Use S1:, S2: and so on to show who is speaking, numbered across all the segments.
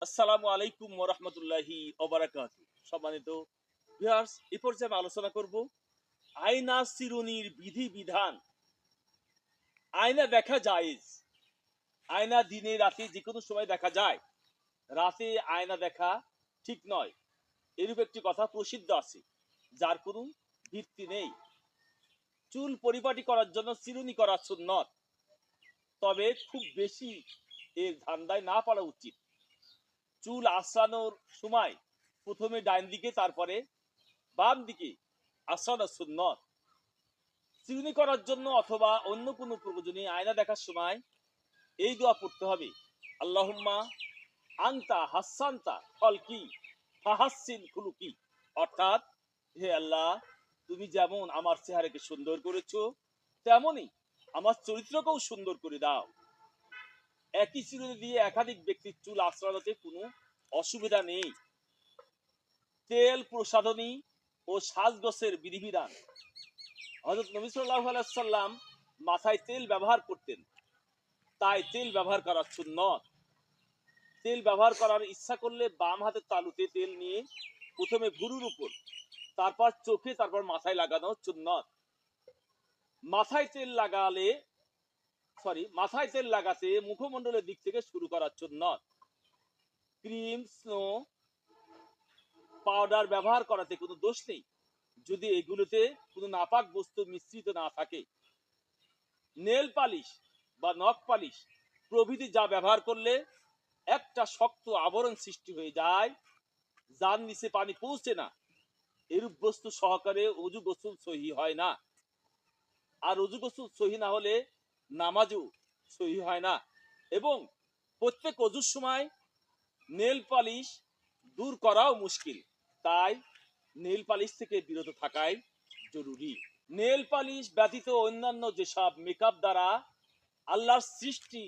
S1: আসসালামু আলাইকুম ওয়া রাহমাতুল্লাহি ওয়া বারাকাতুহু। সম্মানিত ভিউয়ার্স, এই পর্যায়ে আমি আলোচনা করব আয়না চিরুনির বিধি-বিধান। আয়না দেখা জায়েজ। আয়না দিনে রাতে যেকোনো সময় দেখা যায়। রাতে আয়না দেখা ঠিক নয়। এরূপ একটি কথা প্রসিদ্ধ আছে, যার কোনো ভিত্তি নেই। চুল পরিপাটি করার জন্য চিরুনি করা সুন্নত। তবে খুব বেশি এর ধান্দায় না পড়া উচিত। চুল আঁচড়ানোর সময় প্রথমে ডাইন দিকে, তারপরে বাম দিকে আঁচড়ানো সুন্নত। চিরুনি করার জন্য অথবা অন্য কোনো প্রয়োজনে আয়না দেখার সময় এই দোয়া পড়তে হবে: আল্লাহুম্মা আনতা হাসানতা খলকি ফাহাসসিন খুলুকি। অর্থাৎ, হে আল্লাহ, তুমি যেমন আমার চেহারাকে সুন্দর করেছো, তেমনি আমার চরিত্রকেও সুন্দর করে দাও। একই চিরুনি দিয়ে একাধিক ব্যক্তির চুল আঁচড়ানোতে কোনো অসুবিধা নেই। তেল প্রসাধনী ও সাজগোছের বিধিবিধান। হযরত নবী সাল্লাল্লাহু আলাইহি সাল্লাম মাথায় তেল ব্যবহার করতেন, তাই তেল ব্যবহার করা সুন্নত। তেল ব্যবহার করার ইচ্ছা করলে বাম হাতের তালুতে তেল নিয়ে প্রথমে ভুরুর উপর, তারপর চোখে, তারপর মাথায় লাগানো সুন্নত। মাথায় তেল লাগাতে মুখমণ্ডলের দিক থেকে শুরু করা সুন্নত। ক্রিম, স্নো, পাউডার ব্যবহার করাতে কোনো দোষ নেই, যদি এগুলোতে কোনো নাপাক বস্তু মিশ্রিত না থাকে। নেল পালিশ বা নখ পালিশ প্রভৃতি যা ব্যবহার করলে একটা শক্ত আবরণ সৃষ্টি হয়ে যায়, যার নিচে পানি পৌঁছে না, এরূপ বস্তু সহকারে অজু গোসল সহি হয় না। আর অজু গোসল সহি না হলে নামাজও সহি হয় না। এবং প্রত্যেক অজুর সময় নেল পালিশ দূর করাও মুশকিল, তাই নেল পালিশ থেকে বিরত থাকাই জরুরি। নেল পালিশ ব্যতীত অন্যান্য যেসব মেকআপ দ্বারা আল্লাহর সৃষ্টি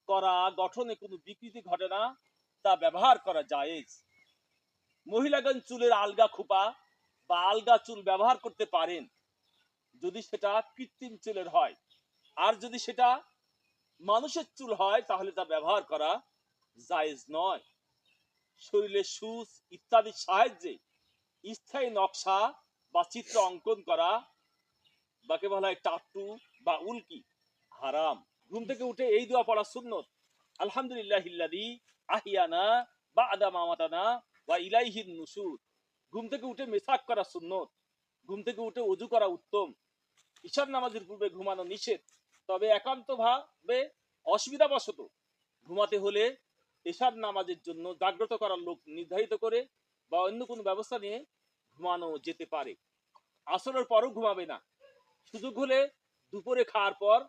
S1: করা গঠনে কোনো বিকৃতি ঘটে না, তা ব্যবহার করা জায়েজ। মহিলাগণ চুলের আলগা খোপা বা আলগা চুল ব্যবহার করতে পারেন, যদি সেটা কৃত্রিম চুলের হয়। আর যদি সেটা মানুষের চুল হয়, তাহলে তা ব্যবহার করা জায়েজ নয়। শরীরে সূচ ইত্যাদির সাহায্যে স্থায়ী নকশা বা চিত্র অঙ্কন করা, বাকে বলা হয় টাটু বা উল্কি, হারাম। ঘুম থেকে উঠে এই দোয়া পড়া সুন্নত: আলহামদুলিল্লাহিল্লাযী আহিয়ানা বা'দা মা আমাতানা ওয়া ইলাইহিন নুশুর। ঘুম থেকে উঠে মেসাক করা সুন্নত। ঘুম থেকে উঠে ওযু করা উত্তম। ঈশার নামাজের পূর্বে ঘুমানো নিষেধ, তবে একান্তভাবে অসুবিধাবশত ঘুমাতে হলে ঈশার নামাজের জন্য জাগ্রত করার লোক নির্ধারিত করে বা অন্য কোনো ব্যবস্থা নিয়ে ঘুমানো যেতে পারে। আসরের পরও ঘুমাবে না। সুযোগ হলে দুপুরে খাওয়ার পর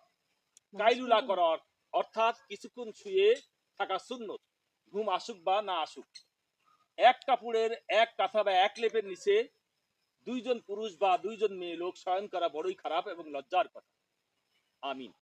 S1: কাইলুলা করা, অর্থাৎ কিছুক্ষণ শুয়ে থাকা সুন্নত, ঘুম আসুক বা না আসুক। এক কাপড়ের এক কাঁথা বা এক লেপের নিচে দুইজন পুরুষ বা দুইজন মেয়ে লোক শয়ন করা বড়ই খারাপ এবং লজ্জার কথা। আমিন।